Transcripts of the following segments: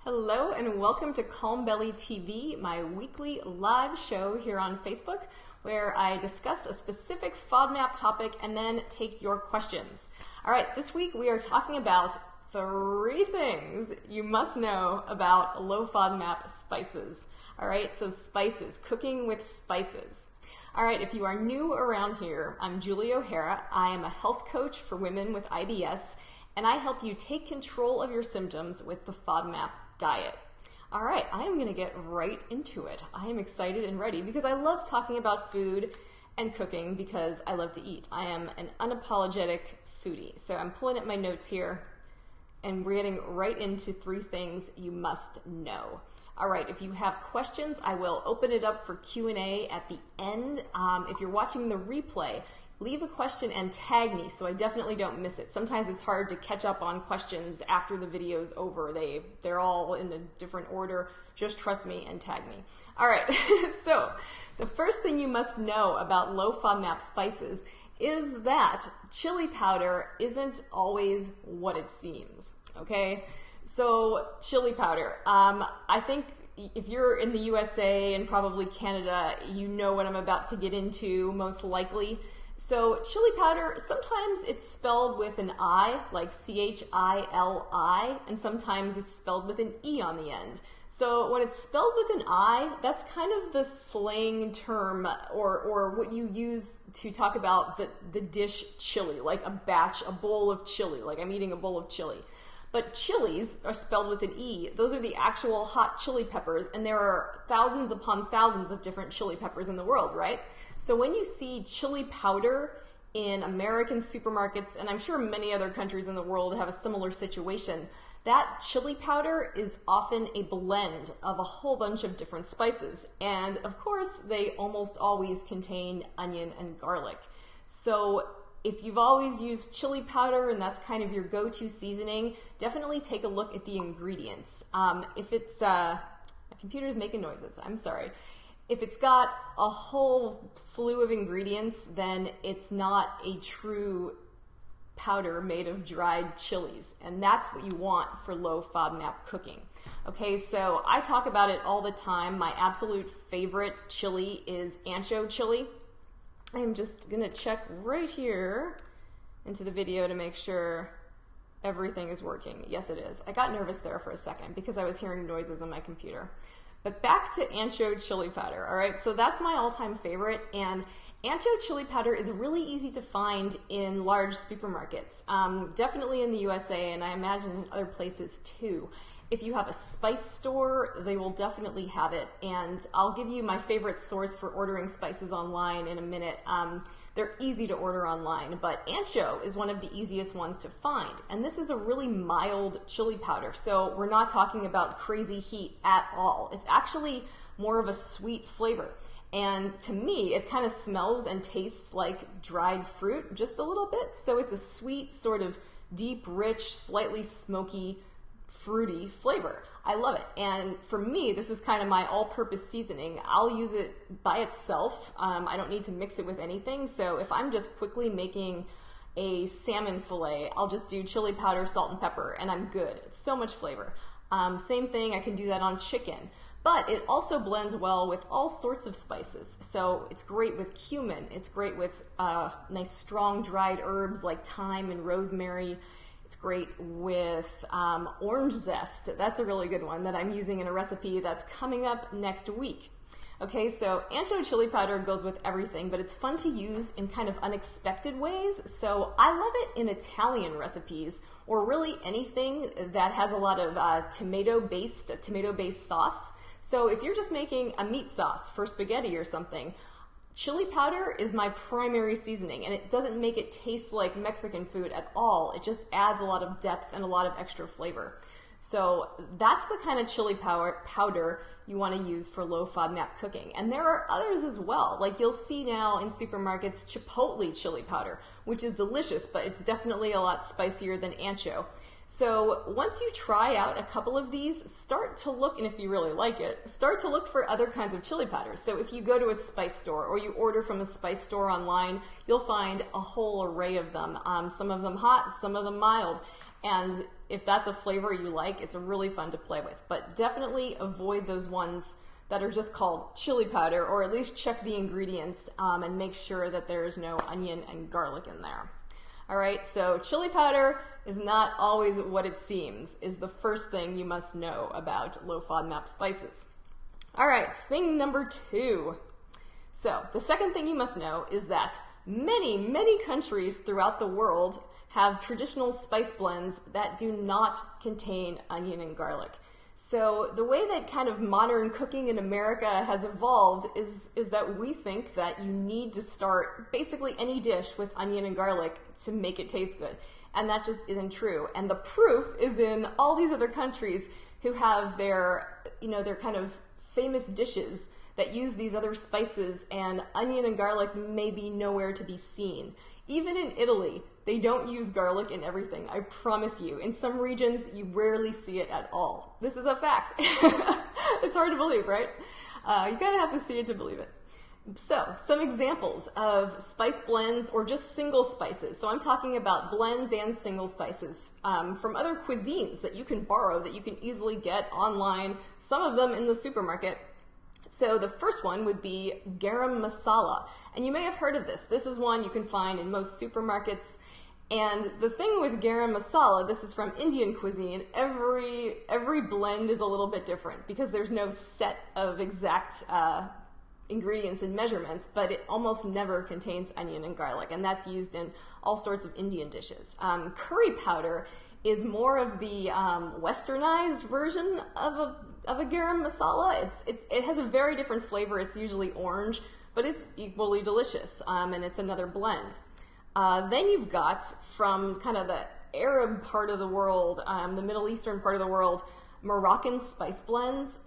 Hello and welcome to Calm Belly TV, my weekly live show here on Facebook, where I discuss a specific FODMAP topic and then take your questions. All right, this week we are talking about 3 things you must know about low FODMAP spices. All right, so spices, cooking with spices. All right, if you are new around here, I'm Julie O'Hara. I am a health coach for women with IBS, and I help you take control of your symptoms with the FODMAP diet. All right, I am going to get right into it. I am excited and ready because I love talking about food and cooking because I love to eat. I am an unapologetic foodie. So I'm pulling up my notes here and we're getting right into 3 things you must know. All right, if you have questions, I will open it up for Q&A at the end. If you're watching the replay, leave a question and tag me so I definitely don't miss it. Sometimes it's hard to catch up on questions after the video's over. They're all in a different order. Just trust me and tag me. All right, so the first thing you must know about low FODMAP spices is that chili powder isn't always what it seems, okay? So chili powder, I think if you're in the USA and probably Canada, you know what I'm about to get into most likely. So chili powder, sometimes it's spelled with an I, like C-H-I-L-I, and sometimes it's spelled with an E on the end. So when it's spelled with an I, that's kind of the slang term or what you use to talk about the dish chili, like a bowl of chili, like I'm eating a bowl of chili. But chilies are spelled with an E. Those are the actual hot chili peppers, and there are thousands upon thousands of different chili peppers in the world, right? So when you see chili powder in American supermarkets, and I'm sure many other countries in the world have a similar situation, that chili powder is often a blend of a whole bunch of different spices. And of course, they almost always contain onion and garlic. So if you've always used chili powder and that's kind of your go-to seasoning, definitely take a look at the ingredients. If it's, my computer's making noises, I'm sorry. If it's got a whole slew of ingredients, then it's not a true powder made of dried chilies. And that's what you want for low FODMAP cooking. Okay, so I talk about it all the time. My absolute favorite chili is Ancho chili. I'm just gonna check right here into the video to make sure everything is working. Yes, it is. I got nervous there for a second because I was hearing noises on my computer. But back to Ancho chili powder, all right? So that's my all-time favorite, and Ancho chili powder is really easy to find in large supermarkets, definitely in the USA, and I imagine in other places too. If you have a spice store, they will definitely have it, and I'll give you my favorite source for ordering spices online in a minute. They're easy to order online, but Ancho is one of the easiest ones to find. And this is a really mild chili powder, so we're not talking about crazy heat at all. It's actually more of a sweet flavor. And to me, it kind of smells and tastes like dried fruit just a little bit. So it's a sweet, sort of deep, rich, slightly smoky, fruity flavor. I love it. And for me, this is kind of my all-purpose seasoning. I'll use it by itself. I don't need to mix it with anything. So if I'm just quickly making a salmon fillet, I'll just do chili powder, salt, and pepper, and I'm good. It's so much flavor. Same thing, I can do that on chicken. But it also blends well with all sorts of spices. So it's great with cumin. It's great with nice strong dried herbs like thyme and rosemary. It's great with orange zest. That's a really good one that I'm using in a recipe that's coming up next week. Okay, so Ancho chili powder goes with everything, but it's fun to use in kind of unexpected ways. So I love it in Italian recipes, or really anything that has a lot of tomato-based sauce. So if you're just making a meat sauce for spaghetti or something, chili powder is my primary seasoning, and it doesn't make it taste like Mexican food at all. It just adds a lot of depth and a lot of extra flavor. So that's the kind of chili powder you want to use for low FODMAP cooking. And there are others as well. Like you'll see now in supermarkets, chipotle chili powder, which is delicious, but it's definitely a lot spicier than Ancho. So once you try out a couple of these, start to look, and if you really like it, start to look for other kinds of chili powders. So if you go to a spice store or you order from a spice store online, you'll find a whole array of them. Some of them hot, some of them mild. And if that's a flavor you like, it's really fun to play with. But definitely avoid those ones that are just called chili powder, or at least check the ingredients and make sure that there's no onion and garlic in there. All right, so chili powder is not always what it seems, is the first thing you must know about low FODMAP spices. All right, thing number 2. So the second thing you must know is that many countries throughout the world have traditional spice blends that do not contain onion and garlic. So the way that kind of modern cooking in America has evolved is that we think that you need to start basically any dish with onion and garlic to make it taste good. And that just isn't true. And the proof is in all these other countries who have their kind of famous dishes that use these other spices, and onion and garlic may be nowhere to be seen. Even in Italy, they don't use garlic in everything, I promise you. In some regions, you rarely see it at all. This is a fact. It's hard to believe, right? You kind of have to see it to believe it. So, some examples of spice blends or just single spices. So I'm talking about blends and single spices from other cuisines that you can borrow, that you can easily get online, some of them in the supermarket. So the first one would be Garam masala. And you may have heard of this. This is one you can find in most supermarkets. And the thing with garam masala, this is from Indian cuisine, every blend is a little bit different because there's no set of exact ingredients and measurements, but it almost never contains onion and garlic, and that's used in all sorts of Indian dishes. Curry powder is more of the westernized version of a garam masala. It has a very different flavor. It's usually orange, but it's equally delicious, and it's another blend. Then you've got from kind of the Arab part of the world, the Middle Eastern part of the world, Moroccan spice blends.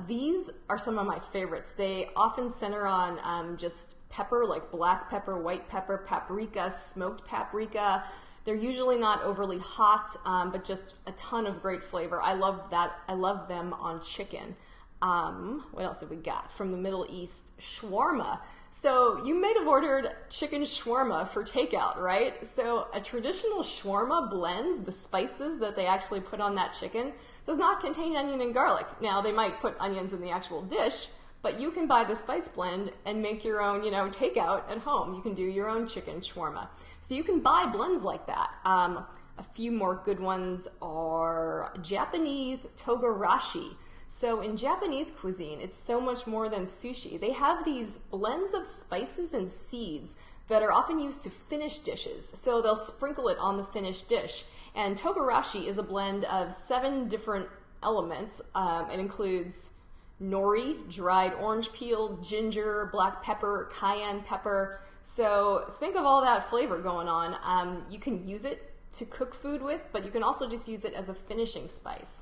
These are some of my favorites. They often center on just pepper, like black pepper, white pepper, paprika, smoked paprika. They're usually not overly hot, but just a ton of great flavor. I love that. I love them on chicken. What else have we got? From the Middle East, Schwarma. So you may have ordered chicken shawarma for takeout, right? So a traditional shawarma blend, the spices that they actually put on that chicken, does not contain onion and garlic. Now, they might put onions in the actual dish, but you can buy the spice blend and make your own, takeout at home. You can do your own chicken shawarma. So you can buy blends like that. A few more good ones are Japanese Togarashi. So in Japanese cuisine, it's so much more than sushi. They have these blends of spices and seeds that are often used to finish dishes. So they'll sprinkle it on the finished dish. And Togarashi is a blend of 7 different elements. It includes nori, dried orange peel, ginger, black pepper, cayenne pepper. So think of all that flavor going on. You can use it to cook food with, but you can also just use it as a finishing spice.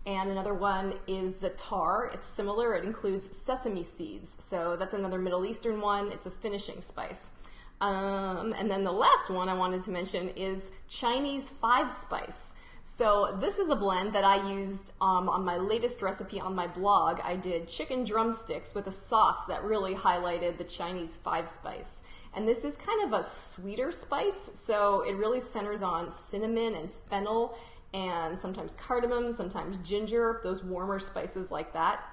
And another one is Za'atar. It's similar. It includes sesame seeds. So that's another Middle Eastern one. It's a finishing spice. And then the last one I wanted to mention is Chinese 5-spice. So this is a blend that I used on my latest recipe on my blog. I did chicken drumsticks with a sauce that really highlighted the Chinese 5-spice. And this is kind of a sweeter spice, so it really centers on cinnamon and fennel, and sometimes cardamom, sometimes ginger, those warmer spices like that.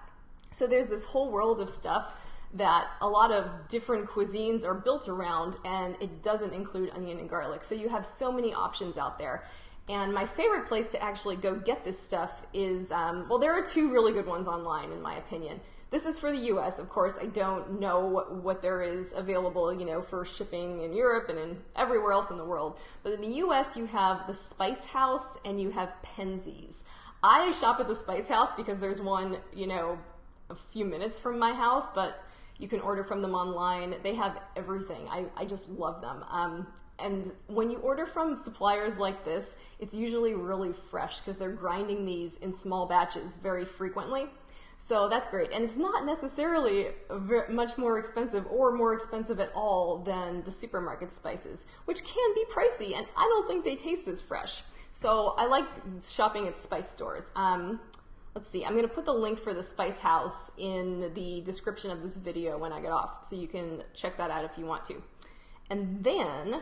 So there's this whole world of stuff that a lot of different cuisines are built around, and it doesn't include onion and garlic. So you have so many options out there. And my favorite place to actually go get this stuff is, well, there are 2 really good ones online, in my opinion. This is for the US, of course. I don't know what there is available, for shipping in Europe and in everywhere else in the world. But in the US, you have the Spice House and you have Penzeys. I shop at the Spice House because there's one, a few minutes from my house, but you can order from them online. They have everything. I just love them. And when you order from suppliers like this, it's usually really fresh because they're grinding these in small batches very frequently. So that's great. And it's not necessarily much more expensive or more expensive at all than the supermarket spices, which can be pricey, and I don't think they taste as fresh. So I like shopping at spice stores. Let's see, I'm going to put the link for the Spice House in the description of this video when I get off, so you can check that out if you want to. And then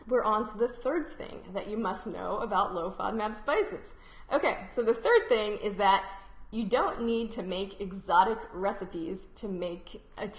we're on to the third thing that you must know about low FODMAP spices. Okay, so the third thing is that you don't need to make exotic recipes to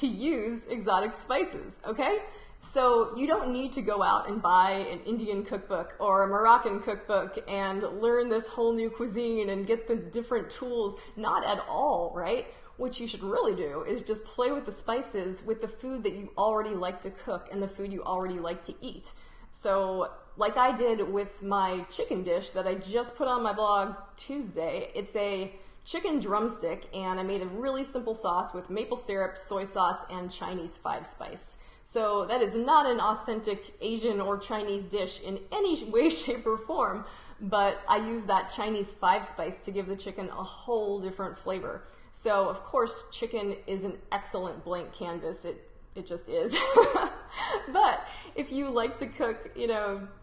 use exotic spices, okay? So you don't need to go out and buy an Indian cookbook or a Moroccan cookbook and learn this whole new cuisine and get the different tools. Not at all, right? What you should really do is just play with the spices with the food that you already like to cook and the food you already like to eat. So like I did with my chicken dish that I just put on my blog Tuesday, it's a chicken drumstick, and I made a really simple sauce with maple syrup, soy sauce, and Chinese 5-spice. So that is not an authentic Asian or Chinese dish in any way, shape, or form, but I used that Chinese 5-spice to give the chicken a whole different flavor. So of course, chicken is an excellent blank canvas. It just is. But if you like to cook,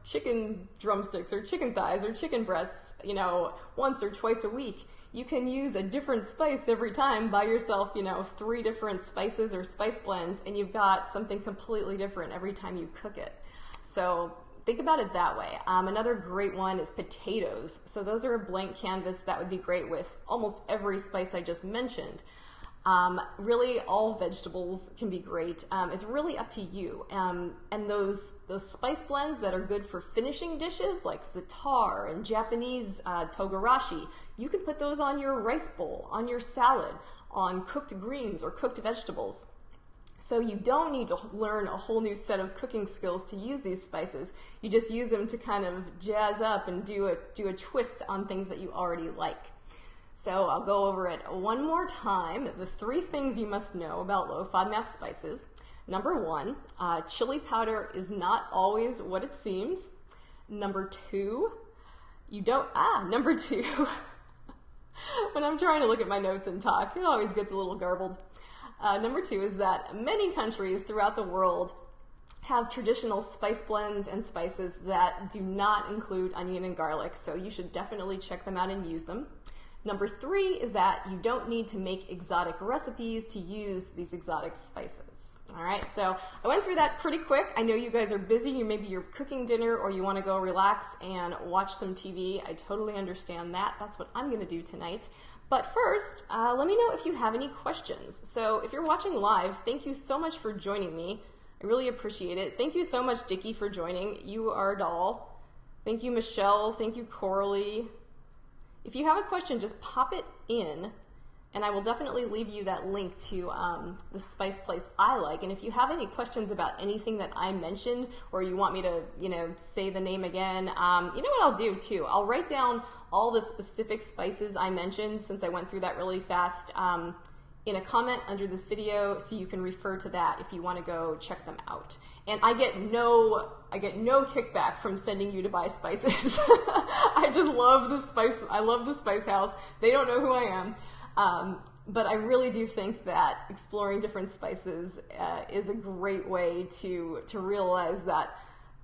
chicken drumsticks or chicken thighs or chicken breasts, once or twice a week, you can use a different spice every time. Buy yourself, 3 different spices or spice blends, and you've got something completely different every time you cook it. So think about it that way. Another great one is potatoes. So those are a blank canvas that would be great with almost every spice I just mentioned. Really, all vegetables can be great. It's really up to you. And those spice blends that are good for finishing dishes like Za'atar and Japanese Togarashi, you can put those on your rice bowl, on your salad, on cooked greens or cooked vegetables. So you don't need to learn a whole new set of cooking skills to use these spices. You just use them to kind of jazz up and do a twist on things that you already like. So I'll go over it one more time. The 3 things you must know about low FODMAP spices. Number 1, chili powder is not always what it seems. Number 2, number 2, when I'm trying to look at my notes and talk, it always gets a little garbled. Number 2 is that many countries throughout the world have traditional spice blends and spices that do not include onion and garlic, so you should definitely check them out and use them. Number 3 is that you don't need to make exotic recipes to use these exotic spices. All right, so I went through that pretty quick. I know you guys are busy. Maybe you're cooking dinner or you want to go relax and watch some TV. I totally understand that. That's what I'm going to do tonight. But first, let me know if you have any questions. So if you're watching live, thank you so much for joining me. I really appreciate it. Thank you so much, Dickie, for joining. You are a doll. Thank you, Michelle. Thank you, Coralie. If you have a question, just pop it in, and I will definitely leave you that link to the spice place I like. And if you have any questions about anything that I mentioned, or you want me to, say the name again, you know what I'll do too? I'll write down all the specific spices I mentioned, since I went through that really fast, in a comment under this video, so you can refer to that if you want to go check them out. And I get no kickback from sending you to buy spices. I just love the spice. I love the Spice House. They don't know who I am. But I really do think that exploring different spices is a great way to realize that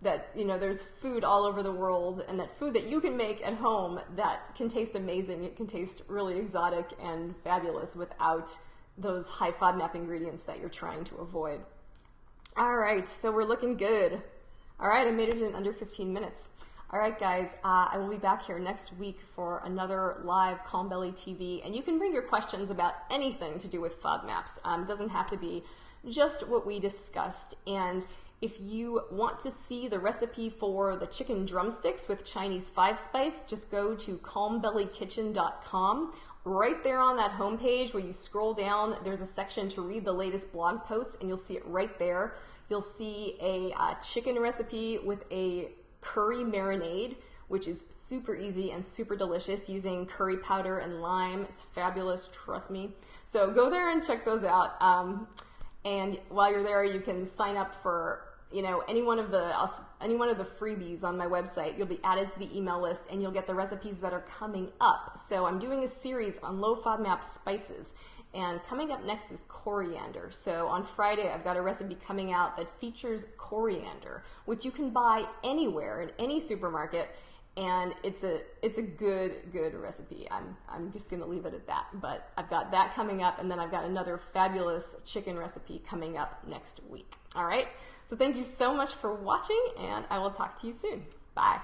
there's food all over the world, and that food that you can make at home that can taste amazing. It can taste really exotic and fabulous without those high FODMAP ingredients that you're trying to avoid. All right, so we're looking good. All right, I made it in under 15 minutes. All right, guys, I will be back here next week for another live Calm Belly TV, and you can bring your questions about anything to do with FODMAPs. It doesn't have to be just what we discussed. And if you want to see the recipe for the chicken drumsticks with Chinese 5-spice, just go to calmbellykitchen.com. Right there on that homepage where you scroll down, there's a section to read the latest blog posts, and you'll see it right there. You'll see a chicken recipe with a curry marinade, which is super easy and super delicious using curry powder and lime. It's fabulous, trust me. So go there and check those out. And while you're there, you can sign up for any one of the freebies on my website. You'll be added to the email list, and you'll get the recipes that are coming up. So I'm doing a series on low FODMAP spices, and coming up next is coriander. So on Friday, I've got a recipe coming out that features coriander, which you can buy anywhere in any supermarket, and it's a good recipe. I'm just gonna leave it at that. But I've got that coming up, and then I've got another fabulous chicken recipe coming up next week. All right. So thank you so much for watching, and I will talk to you soon. Bye.